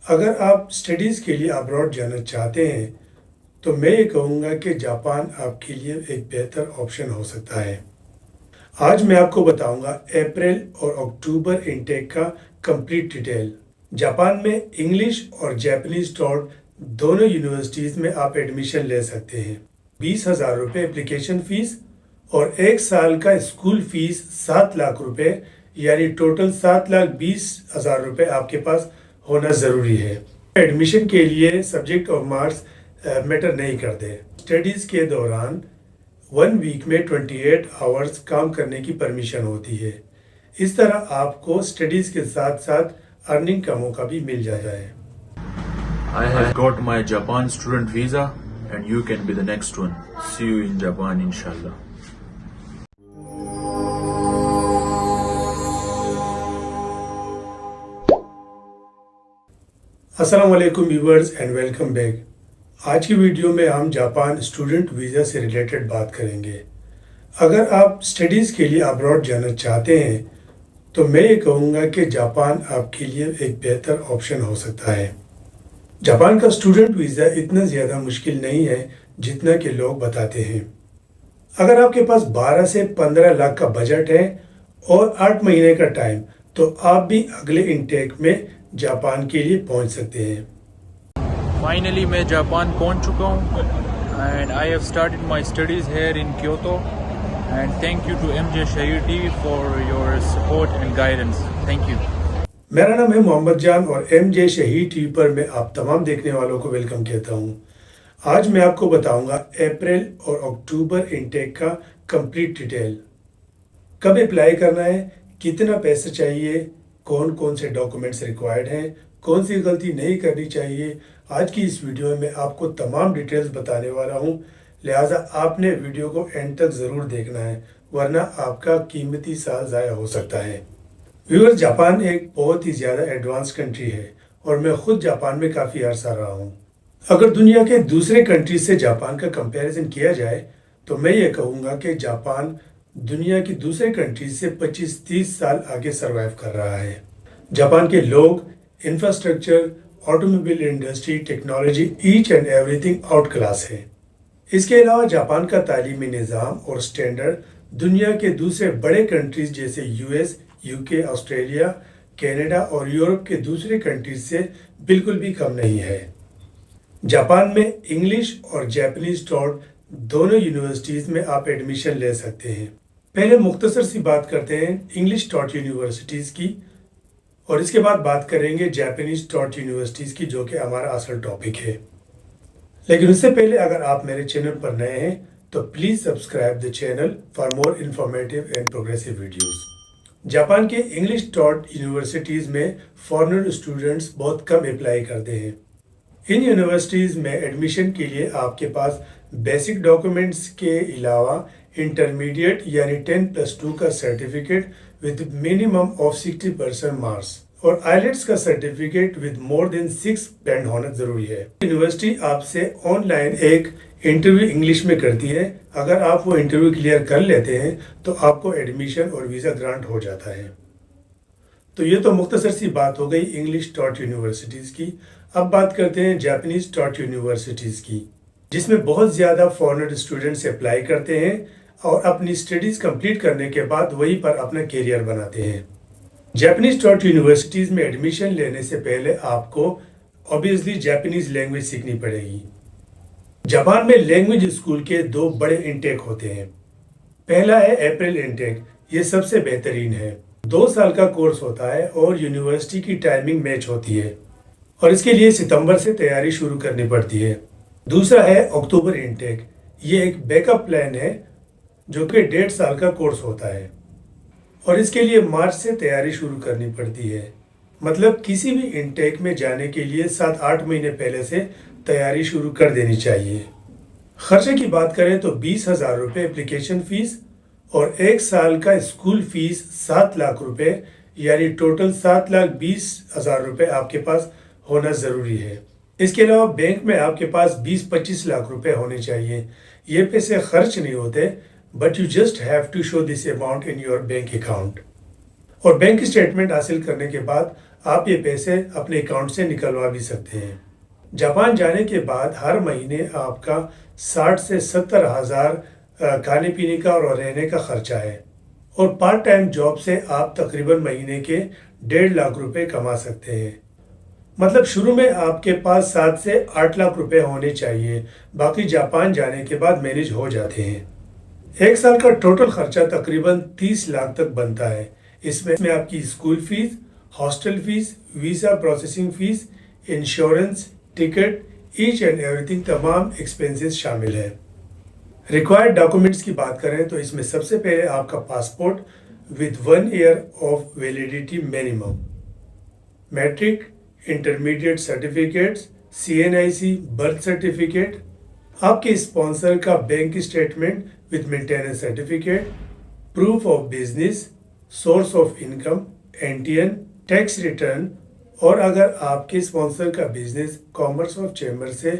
اگر آپ اسٹڈیز کے لیے ابراڈ جانا چاہتے ہیں تو میں یہ کہوں گا کہ جاپان آپ کے لیے ایک بہتر آپشن ہو سکتا ہے۔ آج میں آپ کو بتاؤں گا اپریل اور اکتوبر انٹیک کا کمپلیٹ ڈیٹیل۔ جاپان میں انگلش اور جاپانیز ٹاٹ دونوں یونیورسٹیز میں آپ ایڈمیشن لے سکتے ہیں۔ 20,000 روپے اپلیکیشن فیس اور 1 سال کا اسکول فیس 7 لاکھ روپے، یعنی ٹوٹل 7,20,000 روپے آپ کے پاس ہونا ضروری ہے۔ ایڈمیشن کے لیے سبجیکٹ اور مارکس میٹر نہیں کرتے۔ اسٹڈیز کے دوران 1 ویک میں 28 آورز کام کرنے کی پرمیشن ہوتی ہے۔ اس طرح آپ کو اسٹڈیز کے ساتھ ساتھ ارننگ کا موقع بھی مل جاتا ہے۔ I have got my Japan student visa and you can be the next one. See you in Japan, inshallah. السلام علیکم ویورز اینڈ ویلکم بیک۔ آج کی ویڈیو میں ہم جاپان اسٹوڈنٹ ویزا سے ریلیٹڈ بات کریں گے۔ اگر آپ اسٹڈیز کے لیے ابراڈ جانا چاہتے ہیں تو میں یہ کہوں گا کہ جاپان آپ کے لیے ایک بہتر آپشن ہو سکتا ہے۔ جاپان کا اسٹوڈنٹ ویزا اتنا زیادہ مشکل نہیں ہے جتنا کہ لوگ بتاتے ہیں۔ اگر آپ کے پاس 12 سے 15 لاکھ کا بجٹ ہے اور 8 مہینے کا ٹائم تو آپ بھی اگلے انٹیک میں جاپان کے لیے پہنچ سکتے ہیں۔ Finally میں جاپان پہنچ چکا ہوں and I have started my studies here in Kyoto and thank you to MJ Shahir TV for your support and guidance. Thank you. میرا نام ہے محمد جان اور ایم جے شہید ٹی وی پر میں آپ تمام دیکھنے والوں کو ویلکم کہتا ہوں۔ آج میں آپ کو بتاؤں گا اپریل اور اکتوبر انٹیک کا کمپلیٹ ڈیٹیل۔ کب اپلائی کرنا ہے، کتنا پیسہ چاہیے، کون کون سے ڈاکومنٹس ریکوائرڈ ہیں، کون سی غلطی نہیں کرنی چاہیے، آج کی اس ویڈیو میں آپ کو تمام ڈیٹیلز بتانے والا ہوں، لہٰذا آپ نے ویڈیو کو اینڈ تک ضرور دیکھنا ہے ورنہ آپ کا قیمتی سال ضائع ہو سکتا ہے۔ ویورز، جاپان ایک بہت ہی زیادہ ایڈوانس کنٹری ہے اور میں خود جاپان میں کافی عرصہ رہا ہوں۔ اگر دنیا کے دوسرے کنٹریز سے جاپان کا کمپیریزن کیا جائے تو میں یہ کہوں گا کہ جاپان دنیا کی دوسرے کنٹریز سے 25-30 سال آگے سروائیو کر رہا ہے۔ جاپان کے لوگ، infrastructure, automobile industry, technology, each and every thing outclass ہے۔ اس کے علاوہ جاپان کا تعلیمی نظام اور سٹینڈرڈ دنیا کے دوسرے بڑے کنٹریز جیسے US، UK، آسٹریلیا، کینیڈا اور یورپ کے دوسرے کنٹریز سے بالکل بھی کم نہیں ہے۔ جاپان میں انگلش اور جاپانیز ٹاٹ دونوں یونیورسٹیز میں آپ ایڈمیشن لے سکتے ہیں۔ پہلے مختصر سی بات کرتے ہیں انگلش ٹاٹ یونیورسٹیز کی اور اس کے بعد بات کریں گے جاپانیز ٹاٹ یونیورسٹیز کی، جو کہ ہمارا اصل ٹاپک ہے۔ لیکن اس سے پہلے اگر آپ میرے چینل پر نئے ہیں تو please subscribe the channel for more informative and progressive videos. Japan کے انگلش ٹاٹ یونیورسٹیز میں فارنر اسٹوڈنٹس بہت کم اپلائی کرتے ہیں۔ ان یونیورسٹیز میں ایڈمیشن کے لیے آپ کے پاس بیسک ڈاکومنٹس کے علاوہ انٹرمیڈیٹ یعنی 10+2 کا certificate with minimum of 60% marks اور آئیلیٹس کا certificate with more than 6 band ہونا ضروری ہے۔ یونیورسٹی آپ سے آن لائن ایک انٹرویو انگلش میں کرتی ہے۔ اگر آپ وہ انٹرویو کلیئر کر لیتے ہیں تو آپ کو ایڈمیشن اور ویزا گرانٹ ہو جاتا ہے۔ تو یہ تو مختصر سی بات ہو گئی انگلش ٹاٹ یونیورسٹیز کی۔ اب بات کرتے ہیں جاپانیز ٹاٹ یونیورسٹیز کی، جس میں بہت زیادہ فارنر اسٹوڈنٹس اپلائی کرتے ہیں اور اپنی اسٹڈیز کمپلیٹ کرنے کے بعد وہیں پر اپنا کیریئر بناتے ہیں۔ جاپانیز ٹاٹ یونیورسٹیز میں ایڈمیشن لینے سے پہلے آپ کو اوبیسلی جاپانیز لینگویج سیکھنی پڑے گی۔ جاپان میں لینگویج اسکول کے 2 بڑے انٹیک ہوتے ہیں۔ پہلا ہے اپریل انٹیک، یہ سب سے بہترین ہے۔ 2 سال کا کورس ہوتا ہے اور یونیورسٹی کی ٹائمنگ میچ ہوتی ہے اور اس کے لیے ستمبر سے تیاری شروع کرنی پڑتی ہے۔ دوسرا ہے اکتوبر انٹیک، یہ ایک بیک اپ پلان ہے جو کہ 1.5 سال کا کورس ہوتا ہے اور اس کے لیے مارچ سے تیاری شروع کرنی پڑتی ہے۔ مطلب کسی بھی انٹیک میں جانے کے لیے 7-8 مہینے پہلے سے تیاری شروع کر دینی چاہیے۔ خرچے کی بات کریں تو 20,000 روپے اپلیکیشن فیس اور 1 سال کا اسکول فیس 7 لاکھ روپے، یعنی ٹوٹل 7,20,000 روپے آپ کے پاس ہونا ضروری ہے۔ اس کے علاوہ بینک میں آپ کے پاس 20-25 لاکھ روپے ہونے چاہیے۔ یہ پیسے خرچ نہیں ہوتے، but you just have to show this amount in your bank account۔ اور بینک اسٹیٹمنٹ حاصل کرنے کے بعد آپ یہ پیسے اپنے اکاؤنٹ سے نکلوا بھی سکتے ہیں۔ جاپان جانے کے بعد ہر مہینے آپ کا 60 سے 70 ہزار کھانے پینے کا اور رہنے کا خرچہ ہے، اور پارٹ ٹائم جاب سے آپ تقریباً مہینے کے 1.5 لاکھ روپے کما سکتے ہیں۔ مطلب شروع میں آپ کے پاس 7 سے 8 لاکھ روپے ہونے چاہیے، باقی جاپان جانے کے بعد مینیج ہو جاتے ہیں۔ ایک سال کا ٹوٹل خرچہ تقریباً 30 لاکھ تک بنتا ہے۔ اس میں آپ کی school fees, hostel fees, visa processing fees, insurance, ticket, each and every تھنگ، تمام ایکسپینسز شامل ہیں۔ ریکوائرڈ ڈاکومنٹس کی بات کریں تو اس میں سب سے پہلے آپ کا passport with 1 year of validity minimum، matric, intermediate certificates, CNIC، birth certificate, آپ کے اسپانسر کا bank statement with maintenance certificate, proof of business, source of income, NTN، tax return, اور اگر آپ کے اسپانسر کا بزنس کامرس آف چیمبر سے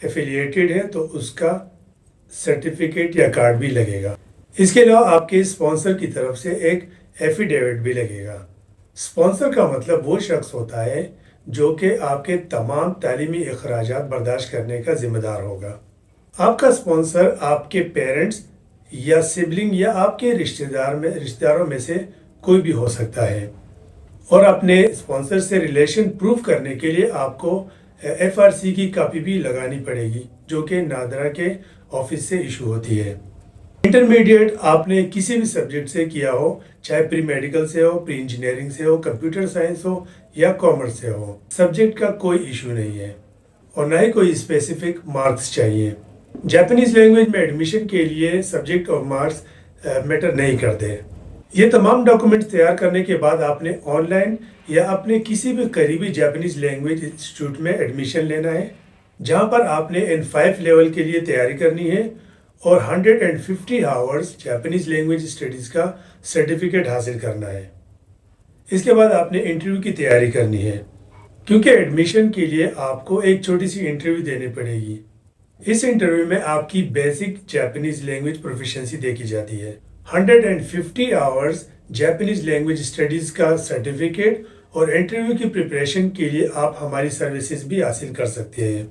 affiliated ہے تو اس کا سرٹیفکیٹ یا کارڈ بھی لگے گا۔ اس کے علاوہ آپ کے اسپانسر کی طرف سے ایک ایفیڈیوٹ بھی لگے گا۔ اسپانسر کا مطلب وہ شخص ہوتا ہے جو کہ آپ کے تمام تعلیمی اخراجات برداشت کرنے کا ذمہ دار ہوگا۔ آپ کا اسپانسر آپ کے پیرنٹس یا سبلنگ یا آپ کے رشتہ داروں میں سے کوئی بھی ہو سکتا ہے، اور اپنے اسپانسر سے ریلیشن پروف کرنے کے لیے آپ کو FRC کی کاپی بھی لگانی پڑے گی، جو کہ نادرا کے آفس سے ایشو ہوتی ہے۔ انٹرمیڈیٹ آپ نے کسی بھی سبجیکٹ سے کیا ہو، چاہے پری میڈیکل سے ہو، پری انجینئرنگ سے ہو، کمپیوٹر سائنس ہو یا کامرس سے ہو، سبجیکٹ کا کوئی ایشو نہیں ہے اور نہ ہی کوئی اسپیسیفک مارکس چاہیے۔ جاپانیز لینگویج میں ایڈمیشن کے لیے سبجیکٹ اور مارکس میٹر نہیں کرتے۔ یہ تمام ڈاکومنٹس تیار کرنے کے بعد آپ نے آن لائن یا اپنے کسی بھی قریبی جاپانیز لینگویج انسٹیٹیوٹ میں ایڈمیشن لینا ہے، جہاں پر آپ نے N5 لیول کے لیے تیاری کرنی ہے اور 150 آورز جاپانیز لینگویج اسٹڈیز کا سرٹیفکیٹ حاصل کرنا ہے۔ اس کے بعد آپ نے انٹرویو کی تیاری کرنی ہے، کیونکہ ایڈمیشن کے لیے آپ کو ایک چھوٹی سی انٹرویو دینی پڑے گی۔ اس انٹرویو میں آپ کی بیسک جاپانیز لینگویج پروفیشنسی دیکھی جاتی ہے۔ 150 آورز جاپانیز لینگویج اسٹڈیز کا سرٹیفکیٹ اور انٹرویو کی پریپریشن کے لیے آپ ہماری سروسز بھی حاصل کر سکتے ہیں۔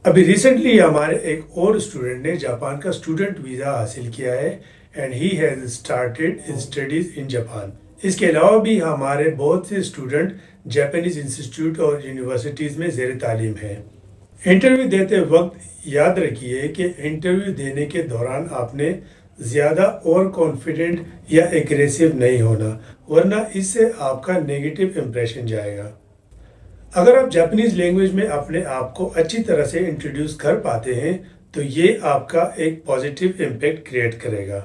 ابھی ریسنٹلی ہمارے ایک اور اسٹوڈنٹ نے جاپان کا اسٹوڈنٹ ویزا حاصل کیا ہے and he has started studies in Japan. اس کے علاوہ بھی ہمارے بہت سے اسٹوڈنٹ جاپانیز انسٹیٹیوٹ اور یونیورسٹیز میں زیر تعلیم ہیں۔ انٹرویو دیتے وقت یاد رکھیے کہ انٹرویو دینے کے دوران آپ نے زیادہ اور کانفیڈنٹ یا ایگریسو نہیں ہونا، ورنہ اس سے آپ کا نیگیٹو امپریشن جائے گا۔ اگر آپ جاپانیز لینگویج میں اپنے آپ کو اچھی طرح سے انٹروڈیوس کر پاتے ہیں تو یہ آپ کا ایک پازیٹیو امپیکٹ کریٹ کرے گا۔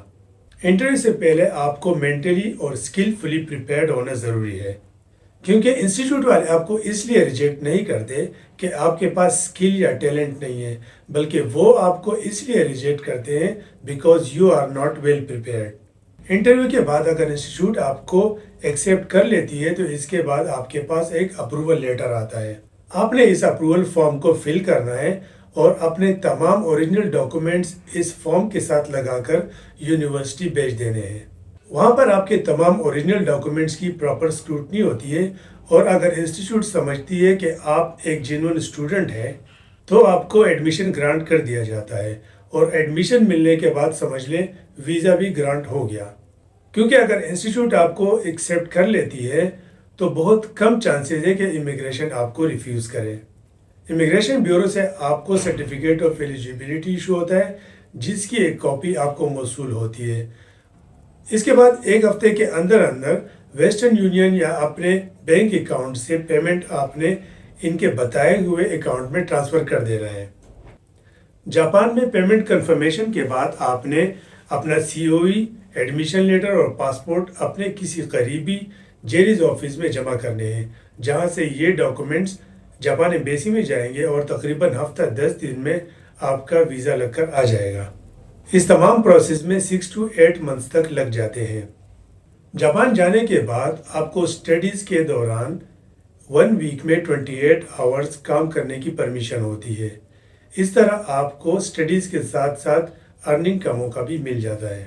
انٹرویو سے پہلے آپ کو مینٹلی اور اسکلفلی پریپیئرڈ ہونا ضروری ہے، کیونکہ انسٹیٹیوٹ والے آپ کو اس لیے ریجیکٹ نہیں کرتے کہ آپ کے پاس اسکل یا ٹیلنٹ نہیں ہے، بلکہ وہ آپ کو اس لیے ریجیکٹ کرتے ہیں because you are not well prepared. Interview کے بعد اگر انسٹیٹیوٹ آپ کو ایکسیپٹ کر لیتی ہے تو اس کے بعد آپ کے پاس ایک اپروول لیٹر آتا ہے۔ آپ نے اس اپروول فارم کو فل کرنا ہے اور اپنے تمام اوریجنل ڈاکومنٹس اس فارم کے ساتھ لگا کر یونیورسٹی بھیج دینے ہیں۔ وہاں پر آپ کے تمام اوریجنل ڈاکومنٹس کی پراپر اسکروٹنی ہوتی ہے، اور اگر انسٹیٹیوٹ سمجھتی ہے کہ آپ ایک جینوئن اسٹوڈنٹ ہیں تو آپ کو ایڈمیشن گرانٹ کر دیا جاتا ہے، اور ایڈمیشن ملنے کے بعد سمجھ لیں ویزا بھی گرانٹ ہو گیا۔ کیونکہ اگر انسٹیٹیوٹ آپ کو ایکسیپٹ کر لیتی ہے تو بہت کم چانسز ہے کہ امیگریشن آپ کو ریفیوز کرے۔ امیگریشن بیورو سے آپ کو سرٹیفکیٹ آف ایلیجیبلٹی ایشو ہوتا ہے، جس کی ایک کاپی آپ کو موصول ہوتی ہے۔ اس کے بعد ایک ہفتے کے اندر ویسٹرن یونین یا اپنے بینک اکاؤنٹ سے پیمنٹ آپ نے ان کے بتائے ہوئے اکاؤنٹ میں ٹرانسفر کر دے رہے ہیں۔ جاپان میں پیمنٹ کنفرمیشن کے بعد آپ نے اپنا COE، ایڈمیشن لیٹر اور پاسپورٹ اپنے کسی قریبی جیریز آفس میں جمع کرنے ہیں، جہاں سے یہ ڈاکومنٹس جاپان ایمبیسی میں جائیں گے اور تقریباً ہفتہ 10 دن میں آپ کا ویزا لگ کر آ جائے گا۔ اس تمام پروسیس میں 6 to 8 months تک لگ جاتے ہیں۔ جاپان جانے کے بعد آپ کو اسٹڈیز کے دوران 1 week میں 28 hours کام کرنے کی پرمیشن ہوتی ہے۔ اس طرح آپ کو اسٹڈیز کے ساتھ ساتھ ارننگ کا موقع بھی مل جاتا ہے۔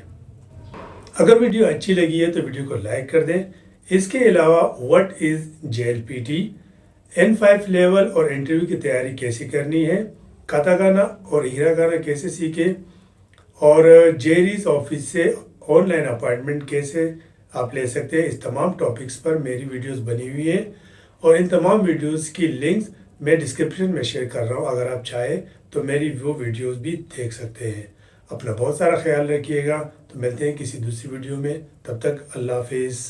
اگر ویڈیو اچھی لگی ہے تو ویڈیو کو لائک کر دیں، اس کے علاوہ what is JLPT, N5 level اور انٹرویو کی تیاری کیسے کرنی ہے, کاتاکانا اور ہیراکانا کیسے سیکھیں, اور جیریز آفس سے آن لائن اپائنٹمنٹ کیسے آپ لے سکتے ہیں. اس تمام ٹاپکس پر میری ویڈیوز بنی ہوئی ہیں اور ان تمام ویڈیوز کی لنکس میں ڈسکرپشن میں شیئر کر رہا ہوں. اگر آپ چاہیں تو میری وہ ویڈیوز بھی دیکھ سکتے ہیں. اپنا بہت سارا خیال رکھیے گا. تو ملتے ہیں کسی دوسری ویڈیو میں. تب تک اللہ حافظ.